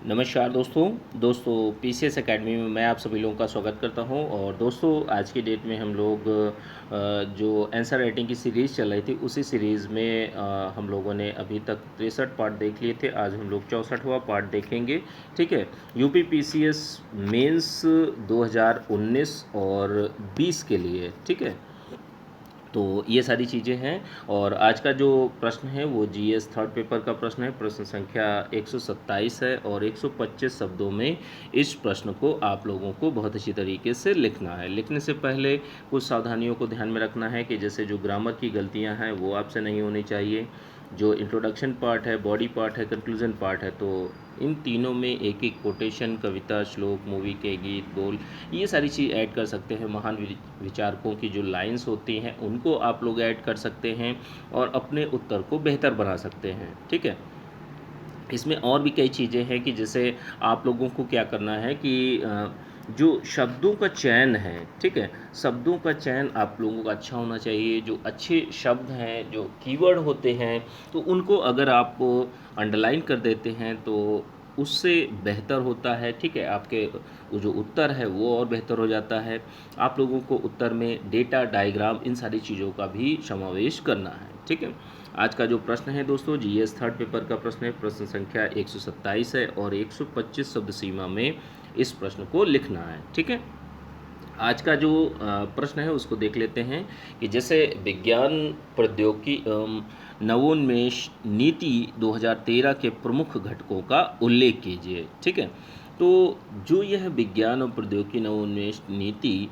नमस्कार दोस्तों PCS academy में मैं आप सभी लोगों का स्वागत करता हूं। और दोस्तों आज की डेट में हम लोग जो आंसर राइटिंग की सीरीज़ चल रही थी उसी सीरीज़ में हम लोगों ने अभी तक 63 पार्ट देख लिए थे। आज हम लोग 64वां पार्ट देखेंगे। ठीक है, यूपी पीसीएस मेंस 2019 और 20 के लिए। ठीक है, तो ये सारी चीज़ें हैं। और आज का जो प्रश्न है वो जीएस थर्ड पेपर का प्रश्न है। प्रश्न संख्या 127 है और 125 शब्दों में इस प्रश्न को आप लोगों को बहुत अच्छी तरीके से लिखना है। लिखने से पहले कुछ सावधानियों को ध्यान में रखना है कि जैसे जो ग्रामर की गलतियां हैं वो आपसे नहीं होनी चाहिए। जो इंट्रोडक्शन पार्ट है, बॉडी पार्ट है, कंक्लूजन पार्ट है, तो इन तीनों में एक एक कोटेशन, कविता, श्लोक, मूवी के गीत, बोल, ये सारी चीज़ ऐड कर सकते हैं। महान विचारकों की जो लाइंस होती हैं उनको आप लोग ऐड कर सकते हैं और अपने उत्तर को बेहतर बना सकते हैं। ठीक है, इसमें और भी कई चीज़ें हैं कि जैसे आप लोगों को क्या करना है कि जो शब्दों का चयन है, ठीक है, शब्दों का चयन आप लोगों का अच्छा होना चाहिए। जो अच्छे शब्द हैं, जो कीवर्ड होते हैं, तो उनको अगर आप अंडरलाइन कर देते हैं तो उससे बेहतर होता है। ठीक है, आपके वो जो उत्तर है वो और बेहतर हो जाता है। आप लोगों को उत्तर में डेटा, डायग्राम, इन सारी चीज़ों का भी समावेश करना है। ठीक है, आज का जो प्रश्न है दोस्तों जीएस थर्ड पेपर का प्रश्न है। प्रश्न संख्या 127 है और 125 शब्द सीमा में इस प्रश्न को लिखना है। ठीक है, आज का जो प्रश्न है उसको देख लेते हैं कि जैसे विज्ञान प्रौद्योगिकी एवं नवोन्मेष नीति 2013 के प्रमुख घटकों का उल्लेख कीजिए। ठीक है, तो जो यह विज्ञान और प्रौद्योगिकी नवोन्मेष नीति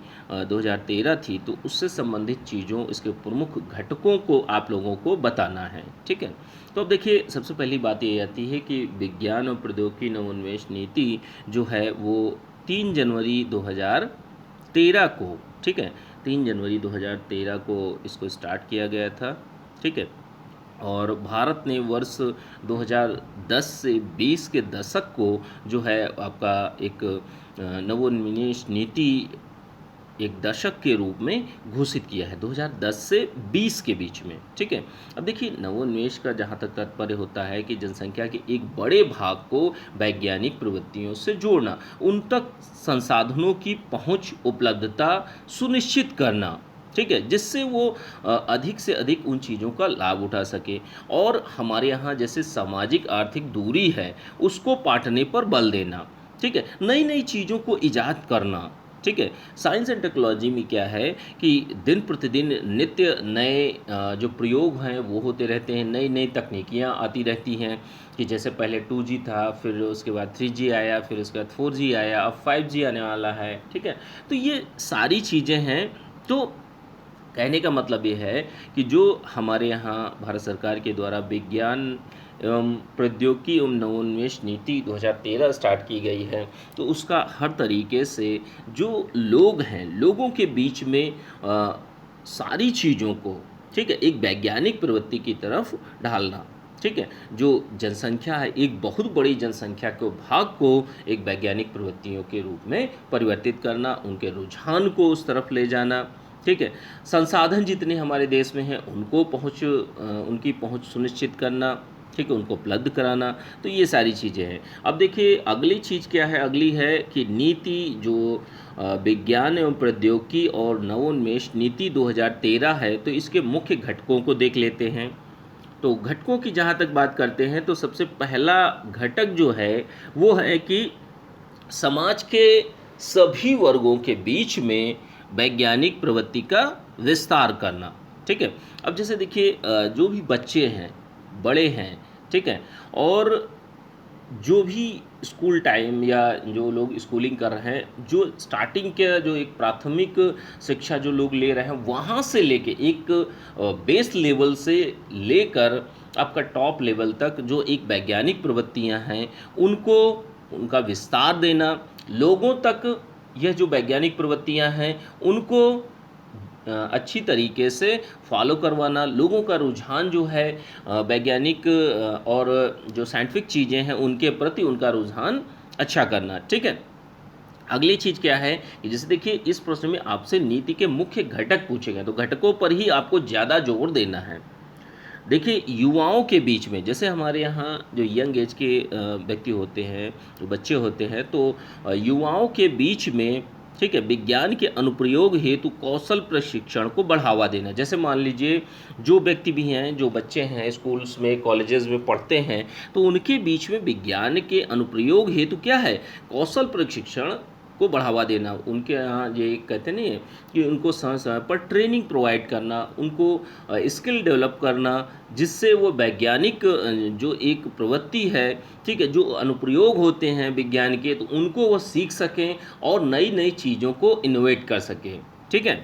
2013 थी, तो उससे संबंधित चीज़ों, इसके प्रमुख घटकों को आप लोगों को बताना है। ठीक है, तो अब देखिए सबसे पहली बात ये आती है कि विज्ञान और प्रौद्योगिकी नवोन्मेष नीति जो है वो 3 जनवरी 2013 को, ठीक है, 3 जनवरी 2013 को इसको स्टार्ट किया गया था। ठीक है, और भारत ने वर्ष 2010 से 20 के दशक को जो है आपका एक नवोन्मेष नीति एक दशक के रूप में घोषित किया है, 2010 से 20 के बीच में। ठीक है, अब देखिए नवोन्मेष का जहाँ तक तात्पर्य होता है कि जनसंख्या के एक बड़े भाग को वैज्ञानिक प्रवृत्तियों से जोड़ना, उन तक संसाधनों की पहुँच, उपलब्धता सुनिश्चित करना। ठीक है, जिससे वो अधिक से अधिक उन चीज़ों का लाभ उठा सके। और हमारे यहाँ जैसे सामाजिक आर्थिक दूरी है उसको पाटने पर बल देना। ठीक है, नई नई चीज़ों को ईजाद करना। ठीक है, साइंस एंड टेक्नोलॉजी में क्या है कि दिन प्रतिदिन नित्य नए जो प्रयोग हैं वो होते रहते हैं, नई नई तकनीकियाँ आती रहती हैं। कि जैसे पहले 2G था, फिर उसके बाद 3G आया, फिर उसके बाद 4G आया, अब 5G आने वाला है। ठीक है, तो ये सारी चीज़ें हैं। तो कहने का मतलब ये है कि जो हमारे यहाँ भारत सरकार के द्वारा विज्ञान एवं प्रौद्योगिकी एवं नवोन्मेष नीति 2013 स्टार्ट की गई है, तो उसका हर तरीके से जो लोग हैं, लोगों के बीच में सारी चीज़ों को, ठीक है, एक वैज्ञानिक प्रवृत्ति की तरफ ढालना। ठीक है, जो जनसंख्या है, एक बहुत बड़ी जनसंख्या के भाग को एक वैज्ञानिक प्रवृत्तियों के रूप में परिवर्तित करना, उनके रुझान को उस तरफ ले जाना। ठीक है, संसाधन जितने हमारे देश में हैं उनको उनकी पहुंच सुनिश्चित करना। ठीक है, उनको उपलब्ध कराना। तो ये सारी चीज़ें हैं। अब देखिए अगली चीज़ क्या है, अगली है कि नीति जो विज्ञान एवं प्रौद्योगिकी और नवोन्मेष नीति 2013 है, तो इसके मुख्य घटकों को देख लेते हैं। तो घटकों की जहाँ तक बात करते हैं तो सबसे पहला घटक जो है वो है कि समाज के सभी वर्गों के बीच में वैज्ञानिक प्रवृत्ति का विस्तार करना। ठीक है, अब जैसे देखिए जो भी बच्चे हैं, बड़े हैं, ठीक है, और जो भी स्कूल टाइम या जो लोग स्कूलिंग कर रहे हैं, जो स्टार्टिंग के जो एक प्राथमिक शिक्षा जो लोग ले रहे हैं, वहाँ से लेके एक बेस लेवल से लेकर आपका टॉप लेवल तक जो एक वैज्ञानिक प्रवृत्तियाँ हैं उनको उनका विस्तार देना, लोगों तक यह जो वैज्ञानिक प्रवृत्तियाँ हैं उनको अच्छी तरीके से फॉलो करवाना, लोगों का रुझान जो है वैज्ञानिक और जो साइंटिफिक चीज़ें हैं उनके प्रति उनका रुझान अच्छा करना। ठीक है, अगली चीज़ क्या है कि जैसे देखिए इस प्रश्न में आपसे नीति के मुख्य घटक पूछे गए, तो घटकों पर ही आपको ज़्यादा जोर देना है। देखिए युवाओं के बीच में, जैसे हमारे यहाँ जो यंग एज के व्यक्ति होते हैं, जो बच्चे होते हैं, तो युवाओं के बीच में, ठीक है, विज्ञान के अनुप्रयोग हेतु कौशल प्रशिक्षण को बढ़ावा देना। जैसे मान लीजिए जो व्यक्ति भी हैं, जो बच्चे हैं स्कूल्स में कॉलेजेस में पढ़ते हैं, तो उनके बीच में विज्ञान के अनुप्रयोग हेतु क्या है, कौशल प्रशिक्षण को बढ़ावा देना। उनके यहाँ ये कहते नहीं कि उनको समय समय पर ट्रेनिंग प्रोवाइड करना, उनको स्किल डेवलप करना, जिससे वो वैज्ञानिक जो एक प्रवृत्ति है, ठीक है, जो अनुप्रयोग होते हैं विज्ञान के, तो उनको वो सीख सकें और नई नई चीज़ों को इनोवेट कर सकें। ठीक है।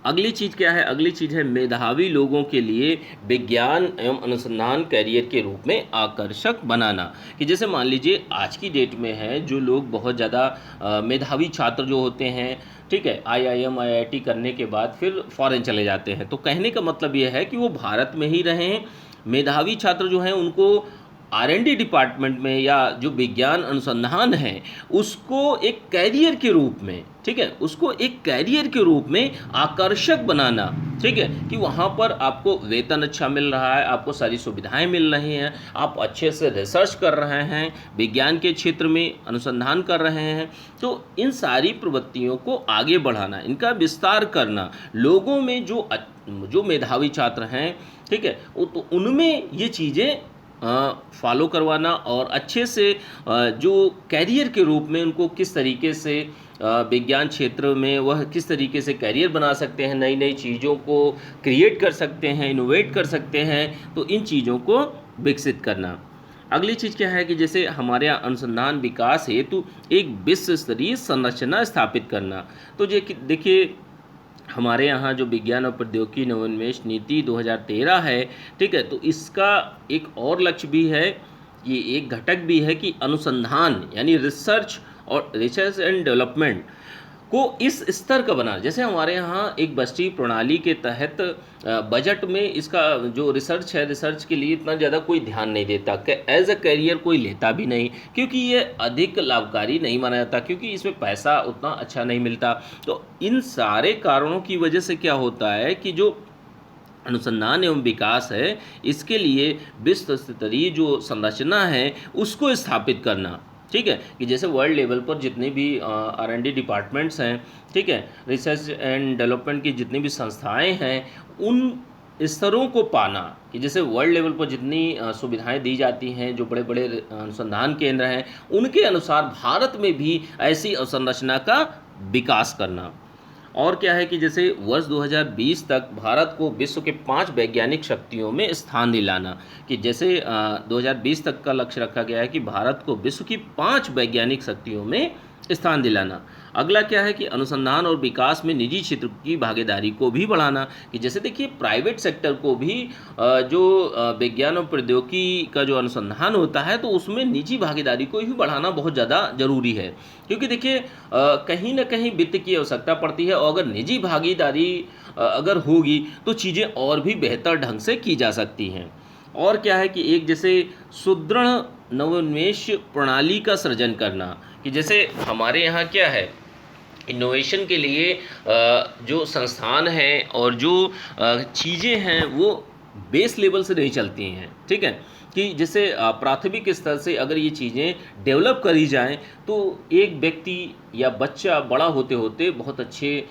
अगली चीज़ क्या है, अगली चीज़ है मेधावी लोगों के लिए विज्ञान एवं अनुसंधान कैरियर के रूप में आकर्षक बनाना। कि जैसे मान लीजिए आज की डेट में है जो लोग बहुत ज़्यादा मेधावी छात्र जो होते हैं, ठीक है, आईआईएम आईआईटी करने के बाद फिर फॉरेन चले जाते हैं। तो कहने का मतलब ये है कि वो भारत में ही रहें। मेधावी छात्र जो हैं उनको आर&डी डिपार्टमेंट में या जो विज्ञान अनुसंधान है उसको एक कैरियर के रूप में, ठीक है, उसको एक कैरियर के रूप में आकर्षक बनाना। ठीक है, कि वहाँ पर आपको वेतन अच्छा मिल रहा है, आपको सारी सुविधाएं मिल रही हैं, आप अच्छे से रिसर्च कर रहे हैं, विज्ञान के क्षेत्र में अनुसंधान कर रहे हैं। तो इन सारी प्रवृत्तियों को आगे बढ़ाना, इनका विस्तार करना, लोगों में जो मेधावी छात्र हैं, ठीक है, तो उनमें ये चीज़ें फॉलो करवाना और अच्छे से जो कैरियर के रूप में उनको किस तरीके से विज्ञान क्षेत्र में वह किस तरीके से कैरियर बना सकते हैं, नई नई चीज़ों को क्रिएट कर सकते हैं, इनोवेट कर सकते हैं, तो इन चीज़ों को विकसित करना। अगली चीज़ क्या है कि जैसे हमारे यहाँ अनुसंधान विकास हेतु एक विश्व स्तरीय संरचना स्थापित करना। तो देखिए हमारे यहाँ जो विज्ञान और प्रौद्योगिकी नवोन्मेष नीति 2013 है, ठीक है, तो इसका एक और लक्ष्य भी है, ये एक घटक भी है कि अनुसंधान यानी रिसर्च एंड डेवलपमेंट को इस स्तर का बना। जैसे हमारे यहाँ एक बस्ती प्रणाली के तहत बजट में इसका जो रिसर्च है, रिसर्च के लिए इतना ज़्यादा कोई ध्यान नहीं देता, कि एज अ करियर कोई लेता भी नहीं, क्योंकि ये अधिक लाभकारी नहीं माना जाता, क्योंकि इसमें पैसा उतना अच्छा नहीं मिलता। तो इन सारे कारणों की वजह से क्या होता है कि जो अनुसंधान एवं विकास है, इसके लिए विश्व स्तरीय जो संरचना है उसको स्थापित करना। ठीक है, कि जैसे वर्ल्ड लेवल पर जितने भी आर&डी डिपार्टमेंट्स हैं, ठीक है, रिसर्च एंड डेवलपमेंट की जितनी भी संस्थाएं हैं, उन स्तरों को पाना, कि जैसे वर्ल्ड लेवल पर जितनी सुविधाएं दी जाती हैं, जो बड़े बड़े अनुसंधान केंद्र हैं, उनके अनुसार भारत में भी ऐसी अवसंरचना का विकास करना। और क्या है कि जैसे वर्ष 2020 तक भारत को विश्व के 5 वैज्ञानिक शक्तियों में स्थान दिलाना। कि जैसे 2020 तक का लक्ष्य रखा गया है कि भारत को विश्व की 5 वैज्ञानिक शक्तियों में स्थान दिलाना। अगला क्या है कि अनुसंधान और विकास में निजी क्षेत्र की भागीदारी को भी बढ़ाना। कि जैसे देखिए प्राइवेट सेक्टर को भी जो विज्ञान और प्रौद्योगिकी का जो अनुसंधान होता है, तो उसमें निजी भागीदारी को भी बढ़ाना बहुत ज़्यादा ज़रूरी है, क्योंकि देखिए कहीं ना कहीं वित्त की आवश्यकता पड़ती है, और अगर निजी भागीदारी अगर होगी तो चीज़ें और भी बेहतर ढंग से की जा सकती हैं। और क्या है कि एक जैसे सुदृढ़ नवोन्मेष प्रणाली का सृजन करना। कि जैसे हमारे यहाँ क्या है, इनोवेशन के लिए जो संस्थान हैं और जो चीज़ें हैं वो बेस लेवल से नहीं चलती हैं। ठीक है, कि जैसे प्राथमिक स्तर से अगर ये चीज़ें डेवलप करी जाएं, तो एक व्यक्ति या बच्चा बड़ा होते होते बहुत अच्छे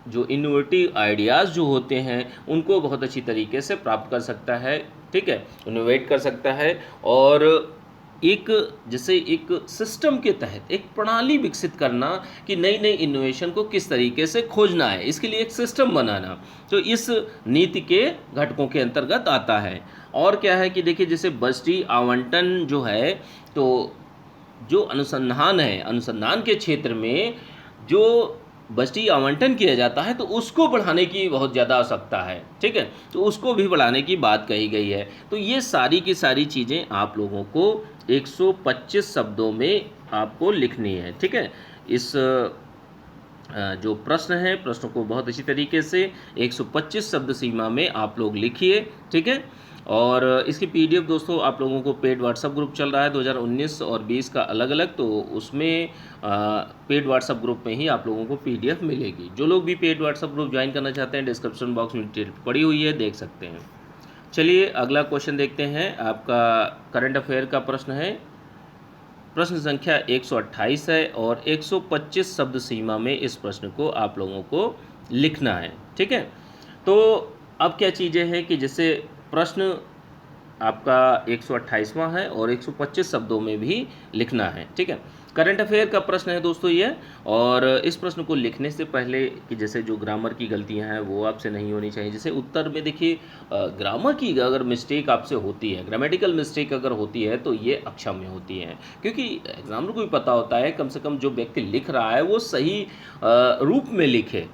जो इनोवेटिव आइडियाज़ जो होते हैं उनको बहुत अच्छी तरीके से प्राप्त कर सकता है। ठीक है, इनोवेट कर सकता है, और एक जैसे एक सिस्टम के तहत एक प्रणाली विकसित करना कि नई नई इनोवेशन को किस तरीके से खोजना है, इसके लिए एक सिस्टम बनाना, तो इस नीति के घटकों के अंतर्गत आता है। और क्या है कि देखिए जैसे बजटीय आवंटन जो है, तो जो अनुसंधान है, अनुसंधान के क्षेत्र में जो बजटीय आवंटन किया जाता है, तो उसको बढ़ाने की बहुत ज़्यादा आवश्यकता है। ठीक है, तो उसको भी बढ़ाने की बात कही गई है। तो ये सारी की सारी चीज़ें आप लोगों को 125 शब्दों में आपको लिखनी है। ठीक है, इस जो प्रश्न है, प्रश्न को बहुत अच्छी तरीके से 125 शब्द सीमा में आप लोग लिखिए। ठीक है, और इसकी पीडीएफ दोस्तों आप लोगों को पेड व्हाट्सएप ग्रुप चल रहा है 2019 और 20 का अलग अलग, तो उसमें पेड व्हाट्सएप ग्रुप में ही आप लोगों को पीडीएफ मिलेगी। जो लोग भी पेड व्हाट्सएप ग्रुप ज्वाइन करना चाहते हैं, डिस्क्रिप्शन बॉक्स में डिटेल पड़ी हुई है, देख सकते हैं। चलिए अगला क्वेश्चन देखते हैं। आपका करंट अफेयर का प्रश्न है, प्रश्न संख्या 128 है और 125 शब्द सीमा में इस प्रश्न को आप लोगों को लिखना है। ठीक है, तो अब क्या चीज़ें हैं कि जैसे प्रश्न आपका 128वां है और 125 शब्दों में भी लिखना है। ठीक है, करंट अफेयर का प्रश्न है दोस्तों ये। और इस प्रश्न को लिखने से पहले कि जैसे जो ग्रामर की गलतियां हैं वो आपसे नहीं होनी चाहिए। जैसे उत्तर में देखिए ग्रामर की अगर मिस्टेक आपसे होती है, ग्रामेटिकल मिस्टेक अगर होती है तो ये अक्षम्य होती है, क्योंकि एग्जामिनर को भी पता होता है कम से कम जो व्यक्ति लिख रहा है वो सही रूप में लिखे।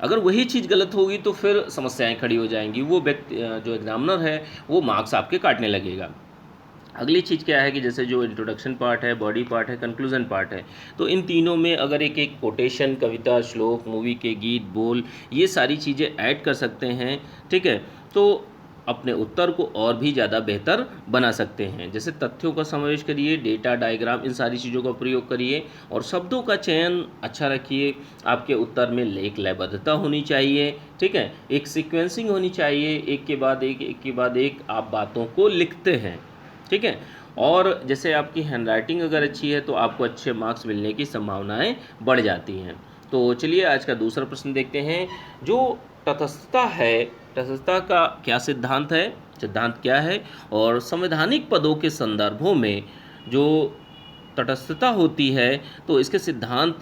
अगर वही चीज़ गलत होगी तो फिर समस्याएं खड़ी हो जाएंगी, वो व्यक्ति जो एग्जामिनर है वो मार्क्स आपके काटने लगेगा। अगली चीज़ क्या है कि जैसे जो इंट्रोडक्शन पार्ट है, बॉडी पार्ट है, कंक्लूजन पार्ट है, तो इन तीनों में अगर एक एक कोटेशन, कविता, श्लोक, मूवी के गीत, बोल, ये सारी चीज़ें ऐड कर सकते हैं। ठीक है, तो अपने उत्तर को और भी ज़्यादा बेहतर बना सकते हैं। जैसे तथ्यों का समावेश करिए, डेटा, डायग्राम, इन सारी चीज़ों का प्रयोग करिए और शब्दों का चयन अच्छा रखिए। आपके उत्तर में एक लयबद्धता होनी चाहिए। ठीक है, एक सीक्वेंसिंग होनी चाहिए, एक के बाद एक आप बातों को लिखते हैं। ठीक है, और जैसे आपकी हैंडराइटिंग अगर अच्छी है तो आपको अच्छे मार्क्स मिलने की संभावनाएं बढ़ जाती हैं। तो चलिए आज का दूसरा प्रश्न देखते हैं। जो तटस्थता है, तटस्थता का क्या सिद्धांत है, सिद्धांत क्या है, और संवैधानिक पदों के संदर्भों में जो तटस्थता होती है तो इसके सिद्धांत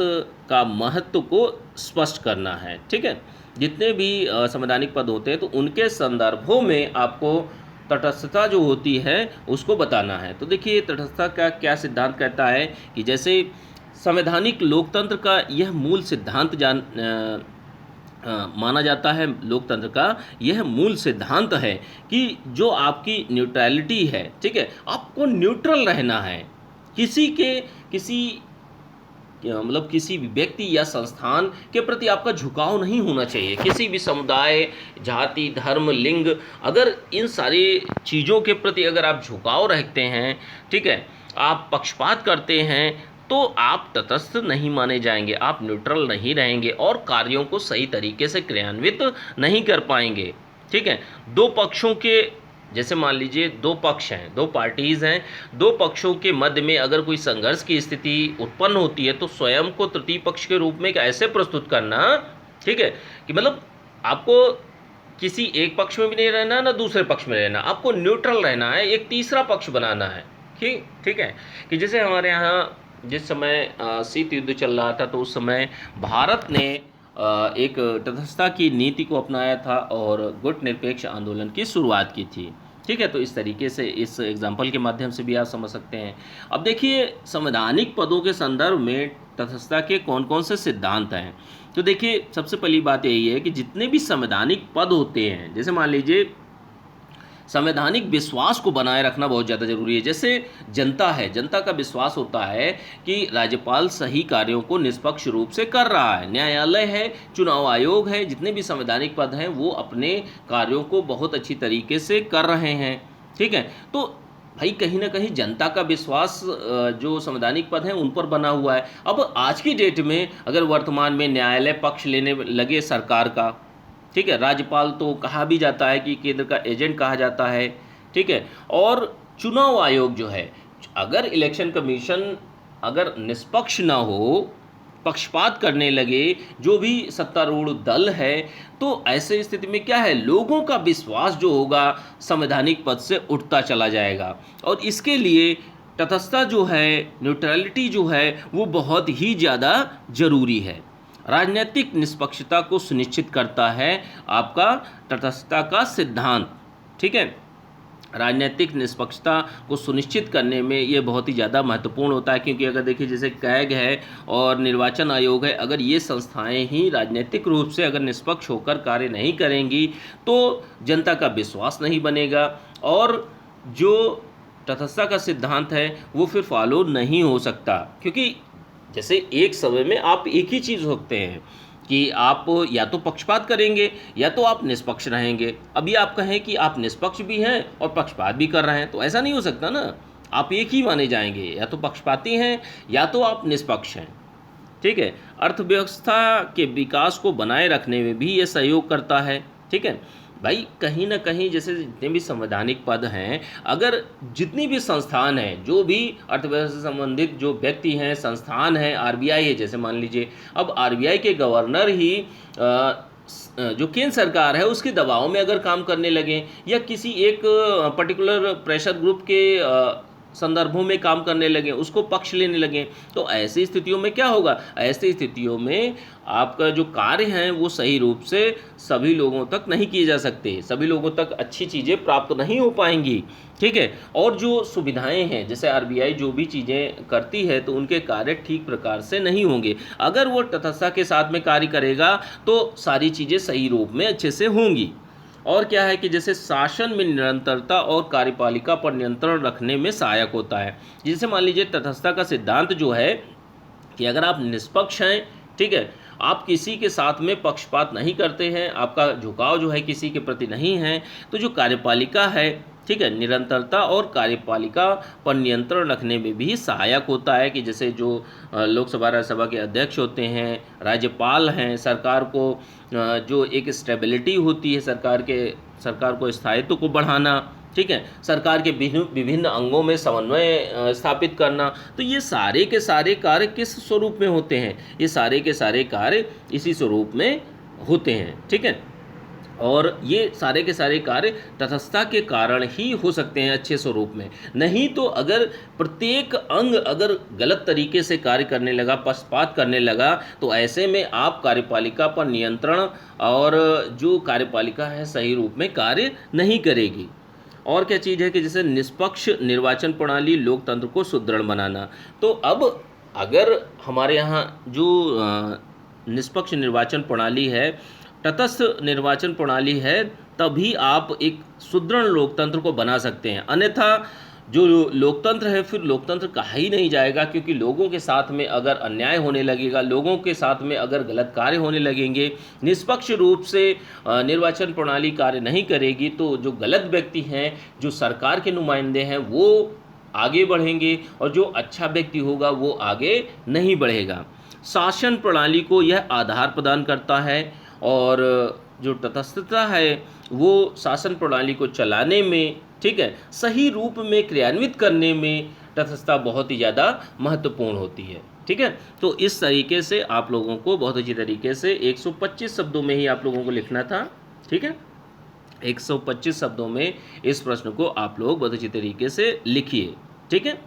का महत्व को स्पष्ट करना है। ठीक है, जितने भी संवैधानिक पद होते हैं तो उनके संदर्भों में आपको तटस्थता जो होती है उसको बताना है। तो देखिए तटस्थता का क्या सिद्धांत कहता है कि जैसे संवैधानिक लोकतंत्र का यह मूल सिद्धांत माना जाता है, लोकतंत्र का यह मूल सिद्धांत है कि जो आपकी न्यूट्रलिटी है, ठीक है, आपको न्यूट्रल रहना है, मतलब किसी भी व्यक्ति या संस्थान के प्रति आपका झुकाव नहीं होना चाहिए। किसी भी समुदाय, जाति, धर्म, लिंग, अगर इन सारी चीज़ों के प्रति अगर आप झुकाव रखते हैं, ठीक है, आप पक्षपात करते हैं, तो आप तटस्थ नहीं माने जाएंगे, आप न्यूट्रल नहीं रहेंगे और कार्यों को सही तरीके से क्रियान्वित नहीं कर पाएंगे। ठीक है, दो पक्षों के, जैसे मान लीजिए दो पक्ष हैं, दो पार्टीज़ हैं, दो पक्षों के मध्य में अगर कोई संघर्ष की स्थिति उत्पन्न होती है तो स्वयं को तृतीय पक्ष के रूप में ऐसे प्रस्तुत करना, ठीक है, कि मतलब आपको किसी एक पक्ष में भी नहीं रहना, ना दूसरे पक्ष में रहना, आपको न्यूट्रल रहना है, एक तीसरा पक्ष बनाना है। ठीक है, कि जैसे हमारे यहाँ जिस समय शीत युद्ध चल रहा था तो उस समय भारत ने एक तटस्थता की नीति को अपनाया था और गुट निरपेक्ष आंदोलन की शुरुआत की थी। ठीक है, तो इस तरीके से इस एग्जाम्पल के माध्यम से भी आप समझ सकते हैं। अब देखिए संवैधानिक पदों के संदर्भ में तटस्थता के कौन कौन से सिद्धांत हैं। तो देखिए सबसे पहली बात यही है कि जितने भी संवैधानिक पद होते हैं, जैसे मान लीजिए संवैधानिक विश्वास को बनाए रखना बहुत ज़्यादा जरूरी है। जैसे जनता है, जनता का विश्वास होता है कि राज्यपाल सही कार्यों को निष्पक्ष रूप से कर रहा है, न्यायालय है, चुनाव आयोग है, जितने भी संवैधानिक पद हैं वो अपने कार्यों को बहुत अच्छी तरीके से कर रहे हैं। ठीक है, तो भाई कहीं ना कहीं जनता का विश्वास जो संवैधानिक पद हैं उन पर बना हुआ है। अब आज की डेट में अगर वर्तमान में न्यायालय पक्ष लेने लगे सरकार का, ठीक है, राज्यपाल तो कहा भी जाता है कि केंद्र का एजेंट कहा जाता है, ठीक है, और चुनाव आयोग जो है, अगर इलेक्शन कमीशन अगर निष्पक्ष ना हो, पक्षपात करने लगे जो भी सत्तारूढ़ दल है, तो ऐसे स्थिति में क्या है, लोगों का विश्वास जो होगा संवैधानिक पद से उठता चला जाएगा। और इसके लिए तटस्थता जो है, न्यूट्रलिटी जो है, वो बहुत ही ज़्यादा जरूरी है। राजनीतिक निष्पक्षता को सुनिश्चित करता है आपका तटस्थता का सिद्धांत। ठीक है, राजनीतिक निष्पक्षता को सुनिश्चित करने में ये बहुत ही ज़्यादा महत्वपूर्ण होता है, क्योंकि अगर देखिए जैसे कैग है और निर्वाचन आयोग है, अगर ये संस्थाएं ही राजनीतिक रूप से अगर निष्पक्ष होकर कार्य नहीं करेंगी तो जनता का विश्वास नहीं बनेगा और जो तटस्थता का सिद्धांत है वो फिर फॉलो नहीं हो सकता। क्योंकि जैसे एक समय में आप एक ही चीज़ होते हैं कि आप या तो पक्षपात करेंगे या तो आप निष्पक्ष रहेंगे। अभी आप कहें कि आप निष्पक्ष भी हैं और पक्षपात भी कर रहे हैं, तो ऐसा नहीं हो सकता ना। आप एक ही माने जाएंगे, या तो पक्षपाती हैं या तो आप निष्पक्ष हैं। ठीक है। अर्थव्यवस्था के विकास को बनाए रखने में भी ये सहयोग करता है। ठीक है भाई, कहीं ना कहीं जैसे जितने भी संवैधानिक पद हैं, अगर जितनी भी संस्थान हैं, जो भी अर्थव्यवस्था से संबंधित जो व्यक्ति हैं, संस्थान हैं, आरबीआई है, जैसे मान लीजिए अब आरबीआई के गवर्नर ही जो केंद्र सरकार है उसके दबाव में अगर काम करने लगे, या किसी एक पर्टिकुलर प्रेशर ग्रुप के संदर्भों में काम करने लगे, उसको पक्ष लेने लगे, तो ऐसी स्थितियों में क्या होगा? ऐसी स्थितियों में आपका जो कार्य हैं वो सही रूप से सभी लोगों तक नहीं किए जा सकते, सभी लोगों तक अच्छी चीज़ें प्राप्त नहीं हो पाएंगी। ठीक है। और जो सुविधाएं हैं, जैसे आरबीआई जो भी चीज़ें करती है, तो उनके कार्य ठीक प्रकार से नहीं होंगे। अगर वो तटस्थता के साथ में कार्य करेगा तो सारी चीज़ें सही रूप में अच्छे से होंगी। और क्या है कि जैसे शासन में निरंतरता और कार्यपालिका पर नियंत्रण रखने में सहायक होता है। जैसे मान लीजिए तटस्थता का सिद्धांत जो है कि अगर आप निष्पक्ष हैं, ठीक है, आप किसी के साथ में पक्षपात नहीं करते हैं, आपका झुकाव जो है किसी के प्रति नहीं है, तो जो कार्यपालिका है, ठीक है, निरंतरता और कार्यपालिका पर नियंत्रण रखने में भी सहायक होता है। कि जैसे जो लोकसभा राज्यसभा के अध्यक्ष होते हैं, राज्यपाल हैं, सरकार को जो एक स्टेबिलिटी होती है, सरकार को स्थायित्व को बढ़ाना, ठीक है, सरकार के विभिन्न अंगों में समन्वय स्थापित करना, तो ये सारे के सारे कार्य किस स्वरूप में होते हैं? ये सारे के सारे कार्य इसी स्वरूप में होते हैं। ठीक है। और ये सारे के सारे कार्य तटस्थता के कारण ही हो सकते हैं अच्छे स्वरूप में। नहीं तो अगर प्रत्येक अंग अगर गलत तरीके से कार्य करने लगा, पक्षपात करने लगा, तो ऐसे में आप कार्यपालिका पर नियंत्रण और जो कार्यपालिका है सही रूप में कार्य नहीं करेगी। और क्या चीज़ है कि जैसे निष्पक्ष निर्वाचन प्रणाली लोकतंत्र को सुदृढ़ बनाना। तो अब अगर हमारे यहाँ जो निष्पक्ष निर्वाचन प्रणाली है, तटस्थ निर्वाचन प्रणाली है, तभी आप एक सुदृढ़ लोकतंत्र को बना सकते हैं। अन्यथा जो लोकतंत्र है फिर लोकतंत्र कहा ही नहीं जाएगा, क्योंकि लोगों के साथ में अगर अन्याय होने लगेगा, लोगों के साथ में अगर गलत कार्य होने लगेंगे, निष्पक्ष रूप से निर्वाचन प्रणाली कार्य नहीं करेगी, तो जो गलत व्यक्ति हैं, जो सरकार के नुमाइंदे हैं, वो आगे बढ़ेंगे और जो अच्छा व्यक्ति होगा वो आगे नहीं बढ़ेगा। शासन प्रणाली को यह आधार प्रदान करता है, और जो तटस्थता है वो शासन प्रणाली को चलाने में, ठीक है, सही रूप में क्रियान्वित करने में तटस्थता बहुत ही ज़्यादा महत्वपूर्ण होती है। ठीक है। तो इस तरीके से आप लोगों को बहुत अच्छी तरीके से 125 शब्दों में ही आप लोगों को लिखना था। ठीक है। 125 शब्दों में इस प्रश्न को आप लोग बहुत अच्छी तरीके से लिखिए। ठीक है।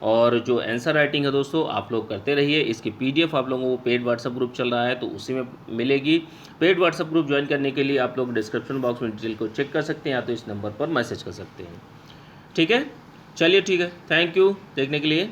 और जो आंसर राइटिंग है दोस्तों आप लोग करते रहिए। इसकी पीडीएफ आप लोगों को पेड व्हाट्सएप ग्रुप चल रहा है तो उसी में मिलेगी। पेड व्हाट्सएप ग्रुप ज्वाइन करने के लिए आप लोग डिस्क्रिप्शन बॉक्स में डिटेल को चेक कर सकते हैं, या तो इस नंबर पर मैसेज कर सकते हैं। ठीक है, चलिए ठीक है, थैंक यू देखने के लिए।